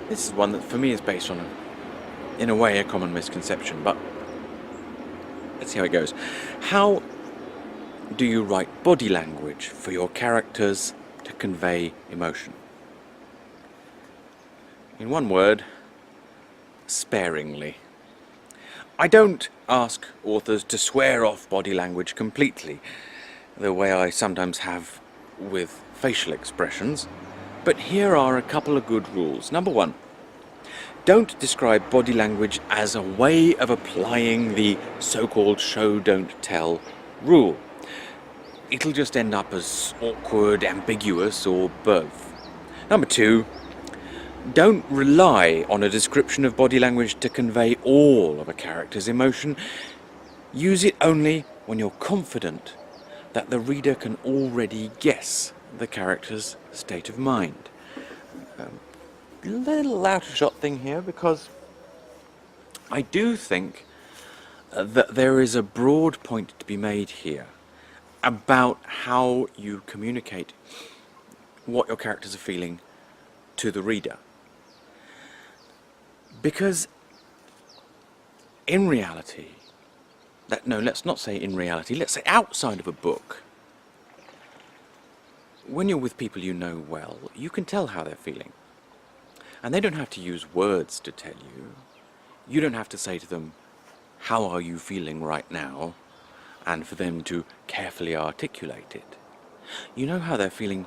This is one that for me is based on, in a way, a common misconception, but let's see how it goes. How do you write body language for your characters to convey emotion? In one word, sparingly. I don't ask authors to swear off body language completely, the way I sometimes have with facial expressions, but here are a couple of good rules. Number one, don't describe body language as a way of applying the so-called show don't tell rule. It'll just end up as awkward, ambiguous, or both. Number two, don't rely on a description of body language to convey all of a character's emotion. Use it only when you're confident that the reader can already guess the character's state of mind. A little out-of-shot thing here, because I do think that there is a broad point to be made here about how you communicate what your characters are feeling to the reader. Because in reality, let's not say in reality, let's say outside of a book, when you're with people you know well, you can tell how they're feeling. And they don't have to use words to tell you. You don't have to say to them, how are you feeling right now? And for them to carefully articulate it. You know how they're feeling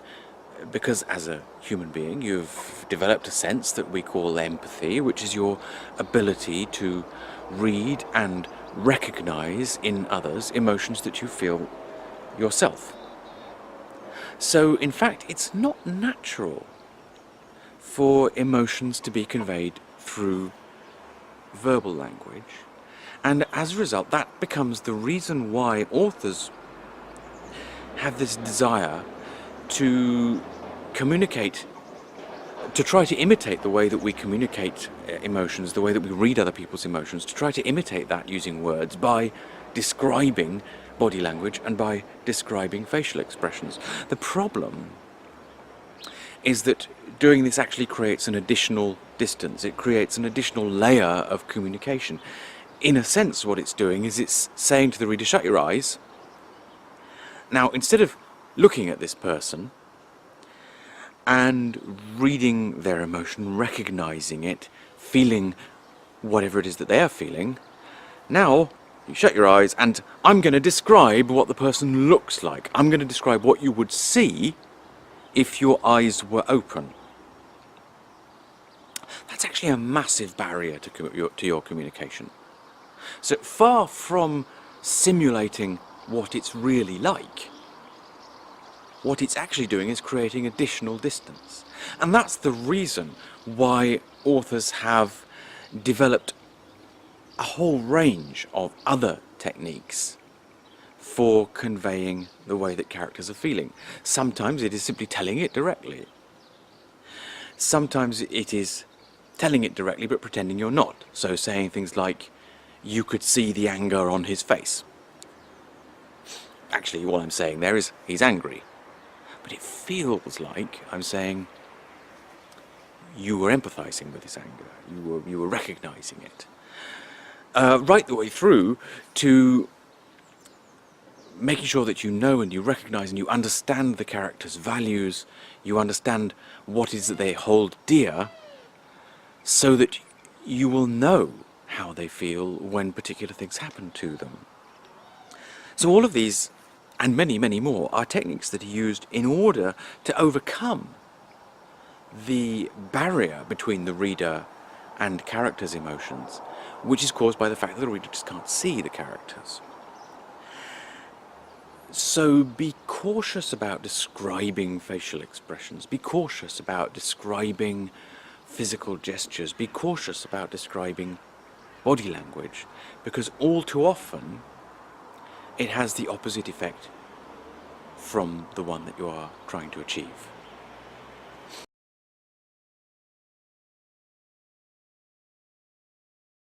because as a human being you've developed a sense that we call empathy, which is your ability to read and recognize in others emotions that you feel yourself. So in fact it's not natural for emotions to be conveyed through verbal language, and as a result that becomes the reason why authors have this desire to communicate, to try to imitate the way that we communicate emotions, the way that we read other people's emotions, to try to imitate that using words by describing body language and by describing facial expressions. The problem is that doing this actually creates an additional distance. It creates an additional layer of communication. In a sense, what it's doing is it's saying to the reader, shut your eyes. Now, instead of looking at this person and reading their emotion, recognizing it, feeling whatever it is that they are feeling, now you shut your eyes and I'm going to describe what the person looks like. I'm going to describe what you would see if your eyes were open. That's actually a massive barrier to your communication. So far from simulating what it's really like, what it's actually doing is creating additional distance. And that's the reason why authors have developed a whole range of other techniques for conveying the way that characters are feeling. Sometimes it is simply telling it directly. Sometimes it is telling it directly but pretending you're not. So saying things like, you could see the anger on his face. Actually, what I'm saying there is, he's angry. But it feels like I'm saying, you were empathizing with his anger. You were recognizing it. Right the way through to making sure that you know and you recognize and you understand the character's values, you understand what it is that they hold dear, so that you will know how they feel when particular things happen to them. So all of these, and many, many more, are techniques that are used in order to overcome the barrier between the reader and characters' emotions, which is caused by the fact that the reader just can't see the characters. So be cautious about describing facial expressions, be cautious about describing physical gestures, be cautious about describing body language, because all too often it has the opposite effect from the one that you are trying to achieve.